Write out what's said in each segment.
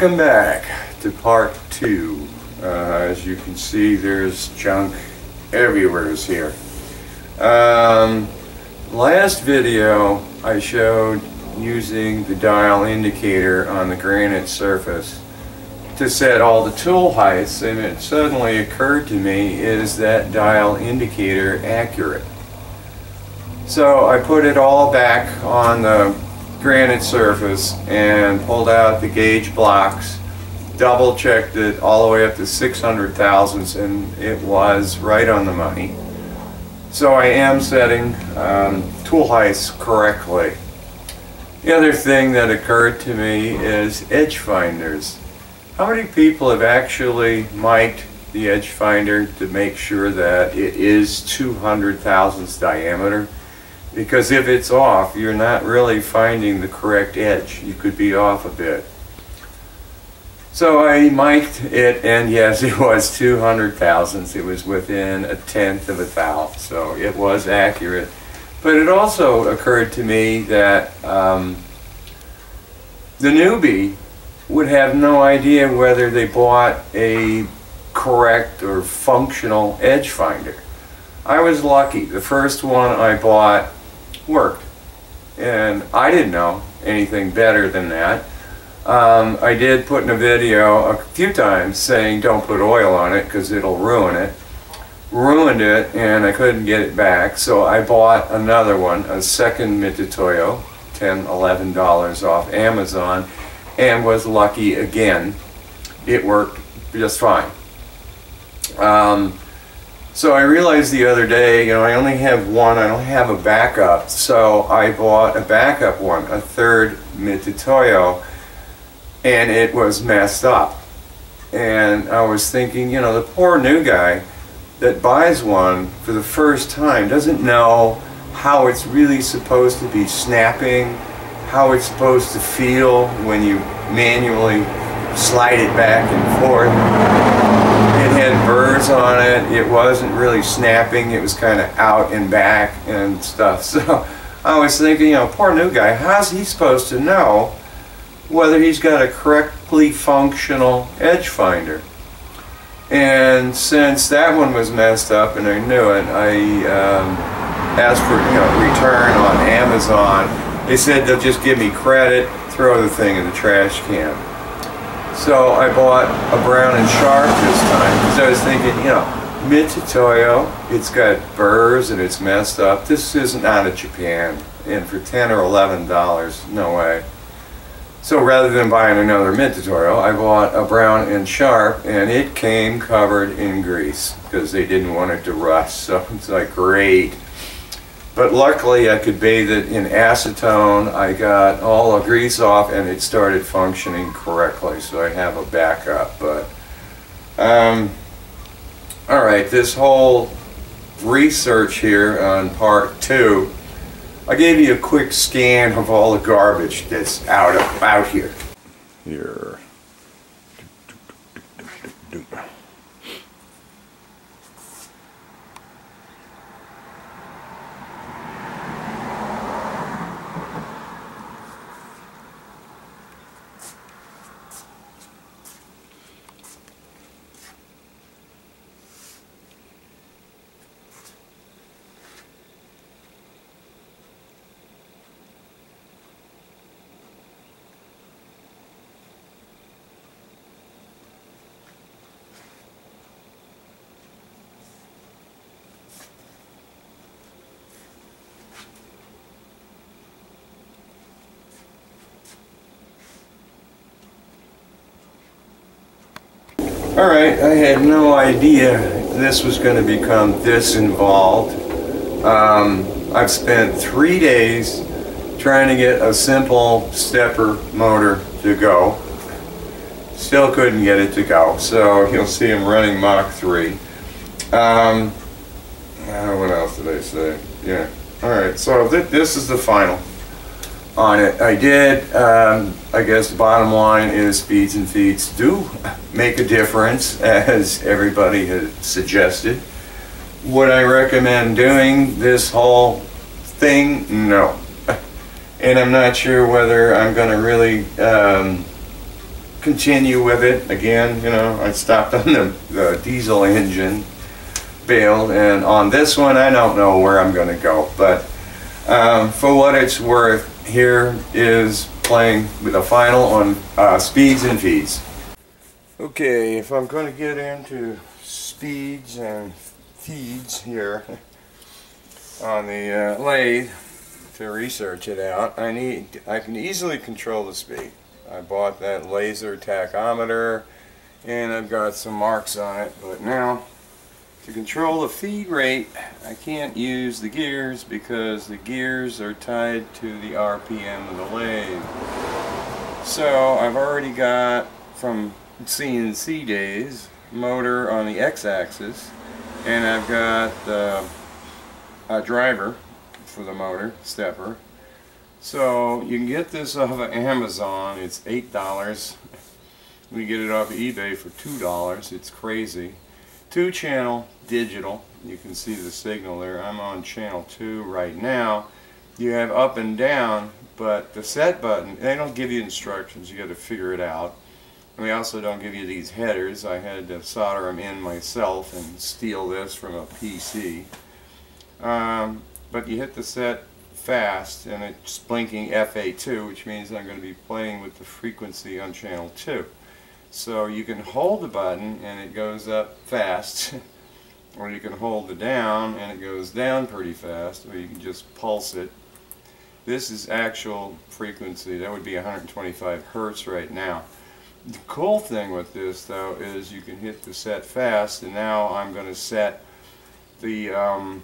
Welcome back to part 2. As you can see, there's junk everywhere here. Last video I showed using the dial indicator on the granite surface to set all the tool heights, and it suddenly occurred to me, is that dial indicator accurate? So I put it all back on the granite surface and pulled out the gauge blocks, double checked it all the way up to 600 thousandths, and it was right on the money. So I am setting tool heights correctly. The other thing that occurred to me is edge finders. How many people have actually mic'd the edge finder to make sure that it is 200 thousandths diameter? Because if it's off, you're not really finding the correct edge. You could be off a bit. So I mic'd it, and yes, it was 200 thousandths. It was within a tenth of a thou, so it was accurate. But it also occurred to me that the newbie would have no idea whether they bought a correct or functional edge finder. I was lucky. The first one I bought worked, and I didn't know anything better than that. I did put in a video a few times saying don't put oil on it because it'll ruin it. Ruined it, and I couldn't get it back, so I bought another one, a second Pt.2, $10–11 off Amazon, and was lucky again. It worked just fine. So I realized the other day, I only have one, I don't have a backup, so I bought a backup one, a third Pt.2, and it was messed up. And I was thinking, the poor new guy that buys one for the first time doesn't know how it's really supposed to be snapping, how it's supposed to feel when you manually slide it back and forth. It had burrs on it, it wasn't really snapping, it was kind of out and back and stuff. So I was thinking, poor new guy, how's he supposed to know whether he's got a correctly functional edge finder? And since that one was messed up and I knew it, I asked for return on Amazon. They said they'll just give me credit, throw the thing in the trash can. So I bought a brown and sharp this time because I was thinking, Pt.2, it's got burrs and it's messed up. This isn't out of Japan, and for $10 or $11, no way. So rather than buying another Pt.2, I bought a brown and sharp, and it came covered in grease because they didn't want it to rust. So it's like, great. But luckily I could bathe it in acetone. I got all the grease off and it started functioning correctly, so I have a backup. But alright, this whole research here on part 2, I gave you a quick scan of all the garbage that's out here. Here. Alright, I had no idea this was going to become this involved. I've spent 3 days trying to get a simple stepper motor to go. Still couldn't get it to go, so you'll see I'm running Mach 3. What else did I say? Yeah. Alright, so this is the final on it. I did, I guess the bottom line is speeds and feeds do make a difference, as everybody has suggested. Would I recommend doing this whole thing? No. And I'm not sure whether I'm going to really continue with it again. You know, I stopped on the diesel engine, bailed, and on this one I don't know where I'm going to go, but for what it's worth, here is playing with a final on speeds and feeds. Okay, if I'm going to get into speeds and feeds here on the lathe to research it out, I can easily control the speed. I bought that laser tachometer and I've got some marks on it, but now to control the feed rate I can't use the gears because the gears are tied to the RPM of the lathe. So I've already got, from CNC days, motor on the x-axis, and I've got a driver for the motor, stepper. So you can get this off of Amazon. It's $8. We get it off of eBay for $2. It's crazy. 2-channel digital. You can see the signal there. I'm on channel 2 right now. You have up and down, but the set button, they don't give you instructions. You got to figure it out. And they also don't give you these headers. I had to solder them in myself and steal this from a PC. But you hit the set fast and it's blinking FA2, which means I'm going to be playing with the frequency on channel 2. So you can hold the button and it goes up fast, or you can hold it down and it goes down pretty fast, or you can just pulse it. This is actual frequency. That would be 125 Hertz right now. The cool thing with this though is you can hit the set fast, and now I'm going to set the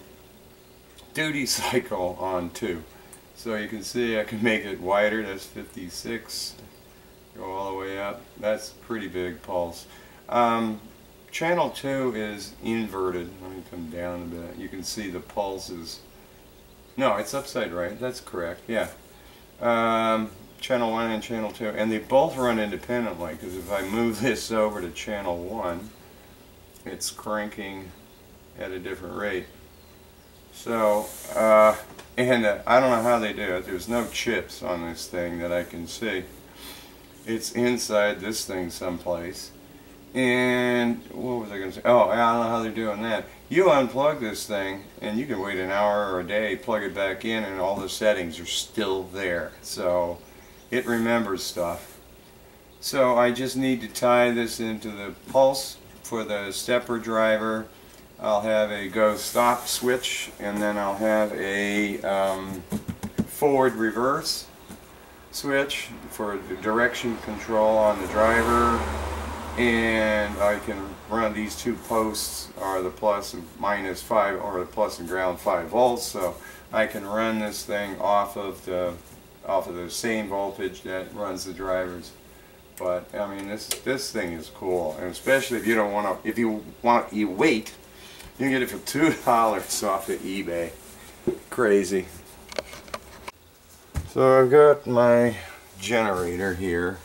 duty cycle on 2. So you can see I can make it wider. That's 56. Go all the way up. That's pretty big pulse. Channel 2 is inverted. Let me come down a bit. You can see the pulses. No, it's upside right. That's correct. Yeah. Channel 1 and channel 2, and they both run independently, because if I move this over to channel 1, it's cranking at a different rate. So, I don't know how they do it. There's no chips on this thing that I can see. It's inside this thing someplace. And what was I going to say? Oh, I don't know how they're doing that. You unplug this thing and you can wait an hour or a day, plug it back in, and all the settings are still there. So it remembers stuff. So I just need to tie this into the pulse for the stepper driver. I'll have a go stop switch, and then I'll have a forward reverse switch for the direction control on the driver, and I can run these two posts, are the plus and minus 5, or the plus and ground 5 volts, so I can run this thing off of the same voltage that runs the drivers. But I mean, this thing is cool, and especially if you don't want to, if you wait, you can get it for $2 off of eBay. Crazy. So I've got my generator here.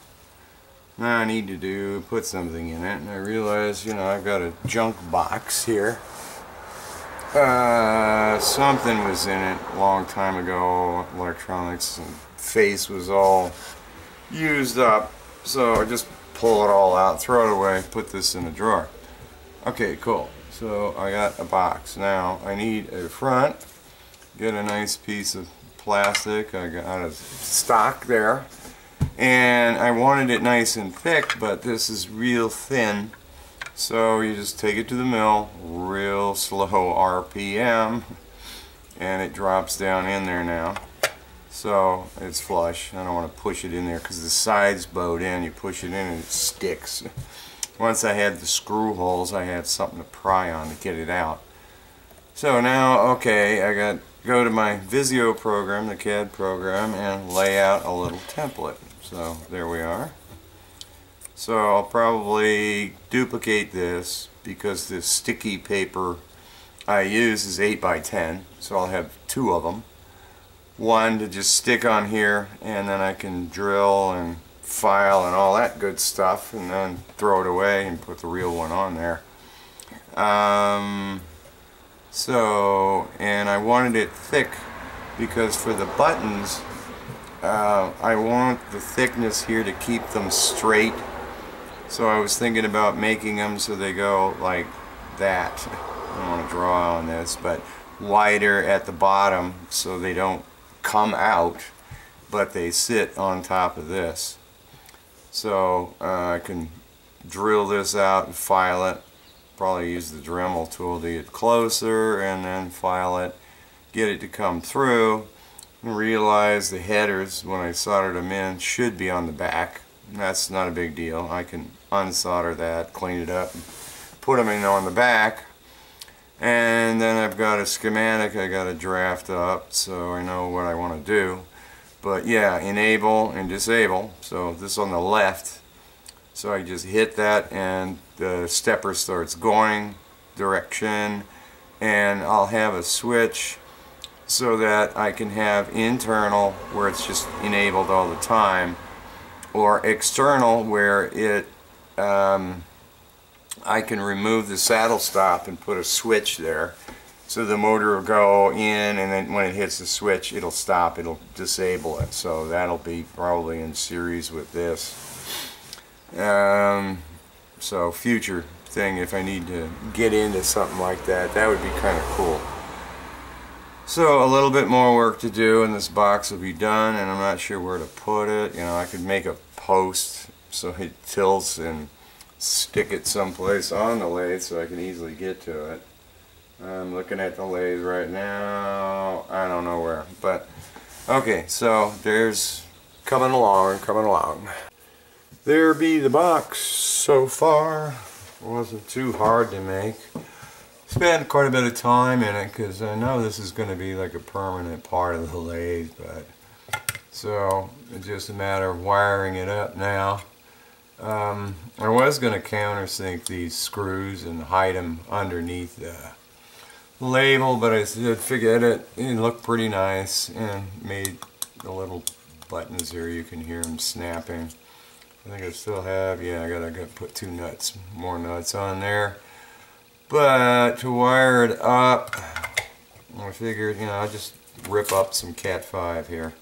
Now I need to put something in it, and I realize, you know, I've got a junk box here. Something was in it a long time ago, electronics, and face was all used up. So I just pull it all out, throw it away, put this in a drawer. Okay, cool. So I got a box. Now I need a front. Get a nice piece of plastic. I got out of stock there. And I wanted it nice and thick, but this is real thin. So you just take it to the mill, real slow RPM, and it drops down in there now. So it's flush. I don't want to push it in there because the sides bowed in. You push it in and it sticks. Once I had the screw holes, I had something to pry on to get it out. So now, okay, I go to my Visio program, the CAD program, and lay out a little template. So there we are. So I'll probably duplicate this because the sticky paper I use is 8x10, so I'll have 2 of them. One to just stick on here, and then I can drill and file and all that good stuff, and then throw it away and put the real one on there. And I wanted it thick because for the buttons, I want the thickness here to keep them straight So I was thinking about making them so they go like that. I don't want to draw on this, but wider at the bottom so they don't come out, but they sit on top of this. So I can drill this out and file it. Probably use the Dremel tool to get closer and then file it, get it to come through, and realize the headers, when I soldered them in, should be on the back. That's not a big deal. I can unsolder that, clean it up, and put them in on the back. And then I've got a schematic I got to draft up so I know what I want to do. But yeah, enable and disable. So this on the left. So I just hit that and the stepper starts going direction, and I'll have a switch so that I can have internal where it's just enabled all the time, or external where it I can remove the saddle stop and put a switch there. So the motor will go in, and then when it hits the switch it'll stop, it'll disable it. So that'll be probably in series with this. So future thing, if I need to get into something like that, that would be kind of cool. So a little bit more work to do and this box will be done, and I'm not sure where to put it. You know, I could make a post so it tilts and stick it someplace on the lathe so I can easily get to it. I'm looking at the lathe right now. I don't know where, but okay, so there's coming along. There be the box so far. It wasn't too hard to make. Spent quite a bit of time in it because I know this is going to be like a permanent part of the lathe, but so it's just a matter of wiring it up now. I was going to countersink these screws and hide them underneath the label, but I said forget it. It looked pretty nice and made the little buttons there, you can hear them snapping. I think I still have, yeah, I gotta put more nuts on there. But to wire it up, I figured, you know, I'll just rip up some Cat 5 here.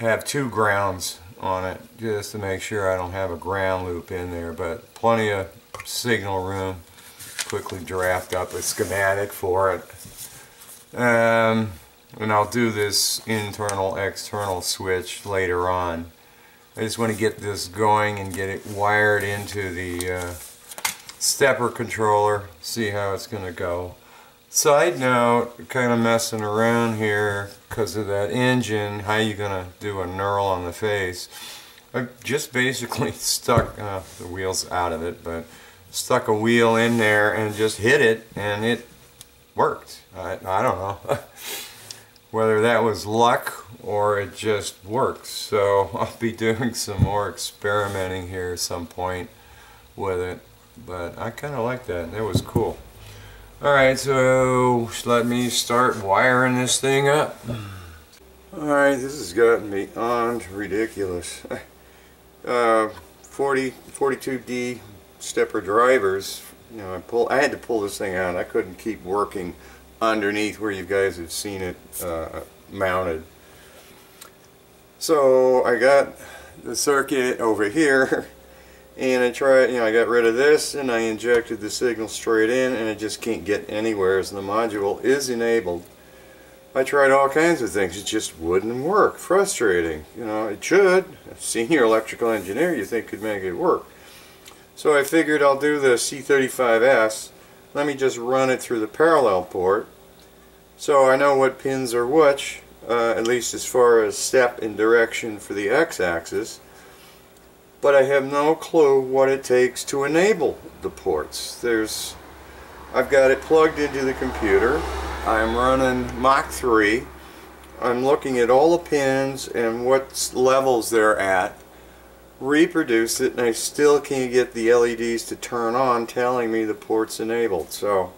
I have 2 grounds on it just to make sure I don't have a ground loop in there, but plenty of signal room. Quickly draft up a schematic for it. And I'll do this internal external switch later on. I just want to get this going and get it wired into the stepper controller, see how it's going to go. Side note, kind of messing around here because of that engine, how you going to do a knurl on the face. I just basically stuck the wheel's out of it, but stuck a wheel in there and just hit it and it worked. I don't know whether that was luck or it just worked. So I'll be doing some more experimenting here at some point with it, but I kind of like that. That was cool. Alright, so let me start wiring this thing up. Alright, this has gotten beyond ridiculous. 42D stepper drivers, you know, I had to pull this thing out. I couldn't keep working underneath where you guys have seen it mounted. So I got the circuit over here and I tried, you know, I got rid of this and I injected the signal straight in and it just can't get anywhere as the module is enabled. I tried all kinds of things, it just wouldn't work. Frustrating. You know, it should. A senior electrical engineer you think could make it work. So I figured I'll do the C35S. Let me just run it through the parallel port so I know what pins are which, at least as far as step and direction for the x-axis. But I have no clue what it takes to enable the ports. I've got it plugged into the computer. I'm running Mach 3. I'm looking at all the pins and what levels they're at. Reproduce it, and I still can't get the LEDs to turn on telling me the port's enabled. So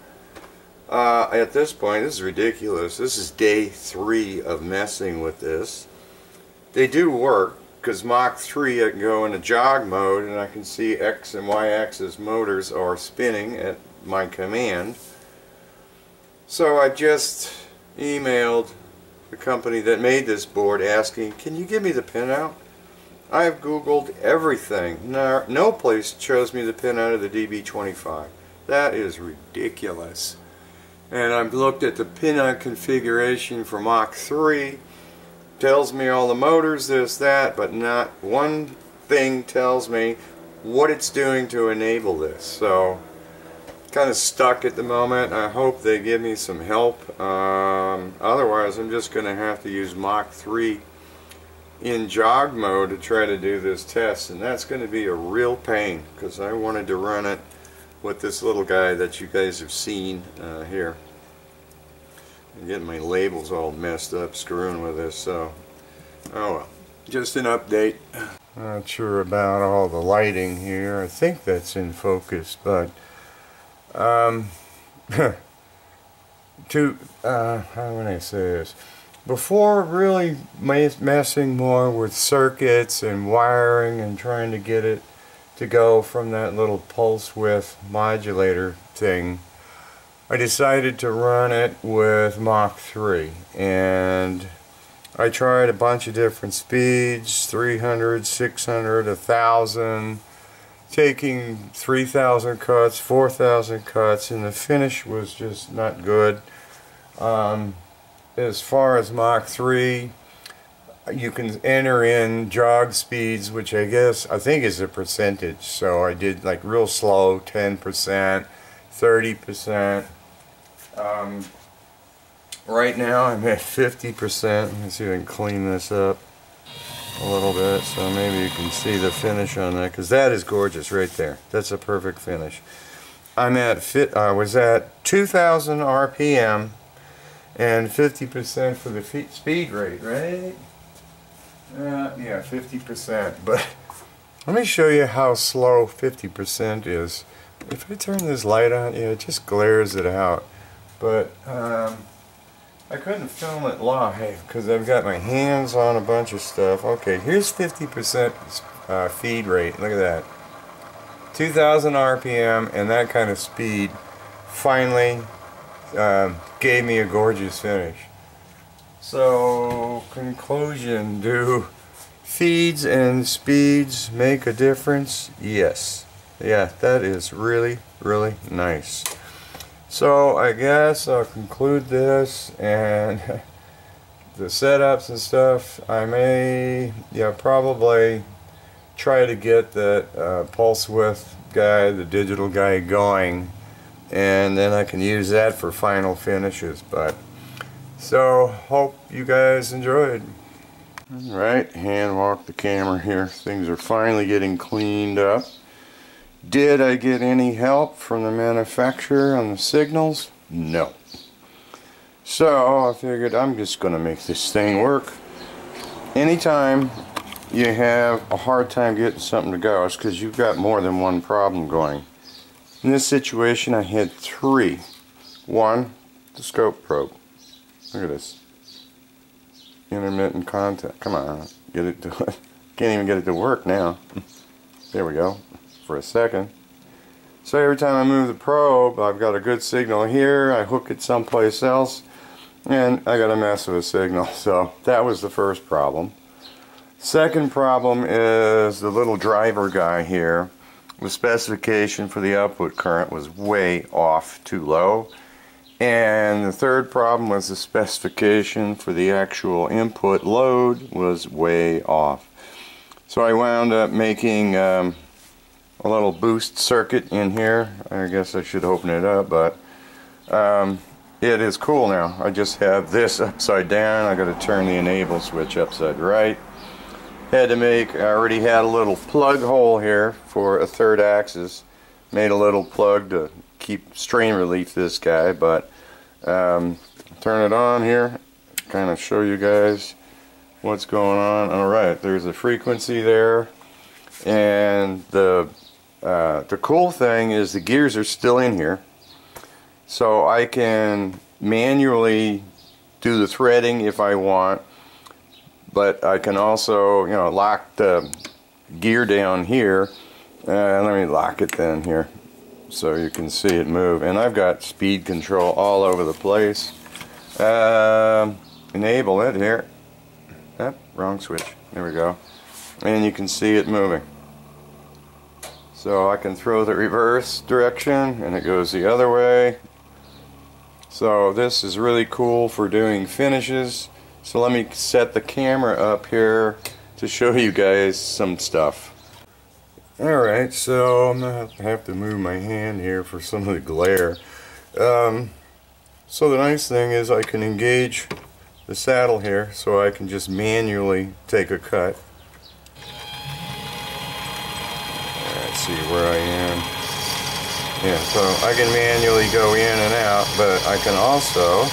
at this point, this is ridiculous. This is day 3 of messing with this. They do work because Mach 3 I can go into jog mode and I can see X and Y axis motors are spinning at my command. So I just emailed the company that made this board asking, can you give me the pinout? I've Googled everything. No place shows me the pinout of the DB25. That is ridiculous. And I've looked at the pinout configuration for Mach 3. Tells me all the motors, this, that, but not one thing tells me what it's doing to enable this. So, kind of stuck at the moment. I hope they give me some help. Otherwise, I'm just going to have to use Mach 3 in jog mode to try to do this test, and that's going to be a real pain because I wanted to run it with this little guy that you guys have seen here. I'm getting my labels all messed up screwing with this, so oh well, just an update. Not sure about all the lighting here. I think that's in focus, but how would I say this? Before really messing more with circuits and wiring and trying to get it to go from that little pulse width modulator thing, I decided to run it with Mach 3, and I tried a bunch of different speeds, 300, 600, 1000, taking 3000 cuts, 4000 cuts, and the finish was just not good. As far as Mach 3, you can enter in jog speeds, which I think is a percentage. So I did like real slow, 10%, 30%. Right now I'm at 50%. Let's see if I can clean this up a little bit so maybe you can see the finish on that, because that is gorgeous right there. That's a perfect finish. I'm at was at 2000 RPM and 50% for the speed rate, right? Yeah, 50%. But let me show you how slow 50% is. If I turn this light on, yeah, it just glares it out. But I couldn't film it live because I've got my hands on a bunch of stuff. Okay, here's 50% feed rate. Look at that. 2000 RPM and that kind of speed finally gave me a gorgeous finish. So, conclusion, do feeds and speeds make a difference? Yes. Yeah, that is really, really nice. So, I guess I'll conclude this, and the setups and stuff, I may, probably try to get that pulse width guy, the digital guy, going, and then I can use that for final finishes. But so hope you guys enjoyed. Alright, hand walk the camera here. Things are finally getting cleaned up. Did I get any help from the manufacturer on the signals? No. So I figured I'm just going to make this thing work. Anytime you have a hard time getting something to go, it's because you've got more than one problem going. In this situation I had three. One, the scope probe. Look at this. Intermittent contact. Come on, get it to can't even get it to work now. There we go. For a second. So every time I move the probe, I've got a good signal here, I hook it someplace else, and I got a mess of a signal. So that was the first problem. Second problem is the little driver guy here. The specification for the output current was way off, too low. And the third problem was the specification for the actual input load was way off. So I wound up making a little boost circuit in here. I guess I should open it up, but it is cool now. I just have this upside down. I got to turn the enable switch upside right. I already had a little plug hole here for a third axis. Made a little plug to keep strain relief this guy, but turn it on here, kind of show you guys what's going on. Alright, there's a frequency there, and the cool thing is the gears are still in here, so I can manually do the threading if I want, but I can also, lock the gear down here. Let me lock it then here so you can see it move. And I've got speed control all over the place. Enable it here. Wrong switch. There we go. and you can see it moving. So I can throw the reverse direction and it goes the other way. So this is really cool for doing finishes. So let me set the camera up here to show you guys some stuff. Alright, so I'm going to have to move my hand here for some of the glare. So the nice thing is I can engage the saddle here so I can just manually take a cut. Let's see where I am. Yeah, so I can manually go in and out, but I can also,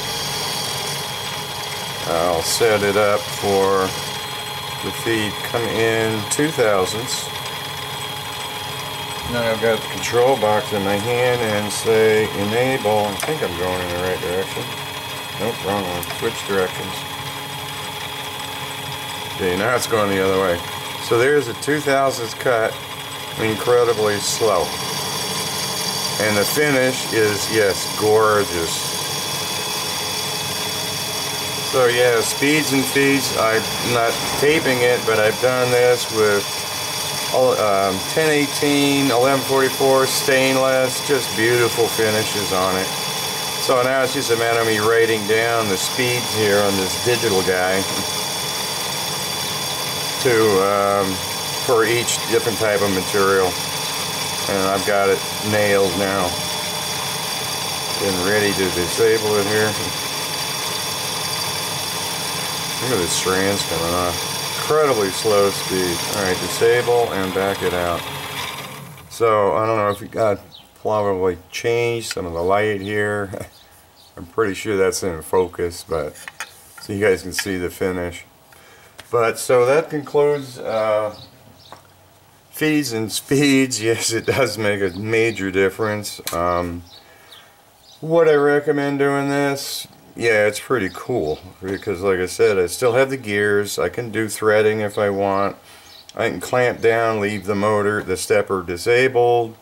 I'll set it up for the feed come in 2/1000ths. Now I've got the control box in my hand and say enable. I think I'm going in the right direction. Nope, wrong one. Switch directions. Okay, now it's going the other way. So there's a 2/1000ths cut, incredibly slow. And the finish is, yes, gorgeous. So yeah, speeds and feeds, I'm not taping it, but I've done this with 1018, 1144 stainless, just beautiful finishes on it. So now it's just a matter of me writing down the speeds here on this digital guy for each different type of material. And I've got it nailed now. Getting ready to disable it here. Look at the strands coming off. Incredibly slow speed. Alright, disable and back it out. So, I don't know if you got probably changed some of the light here. I'm pretty sure that's in focus, but so you guys can see the finish. But so that concludes feeds and speeds. Yes, it does make a major difference. Would I recommend doing this? Yeah, it's pretty cool because, like I said, I still have the gears. I can do threading if I want. I can clamp down, leave the motor, the stepper disabled,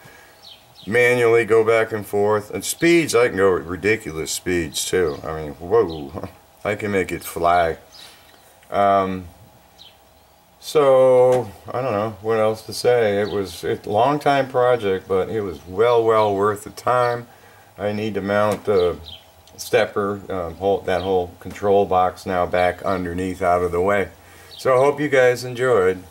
manually go back and forth. And speeds, I can go at ridiculous speeds too. I mean, whoa, I can make it fly. So, I don't know what else to say. It was a long time project, but it was well worth the time. I need to mount the stepper, that whole control box now back underneath out of the way. So I hope you guys enjoyed.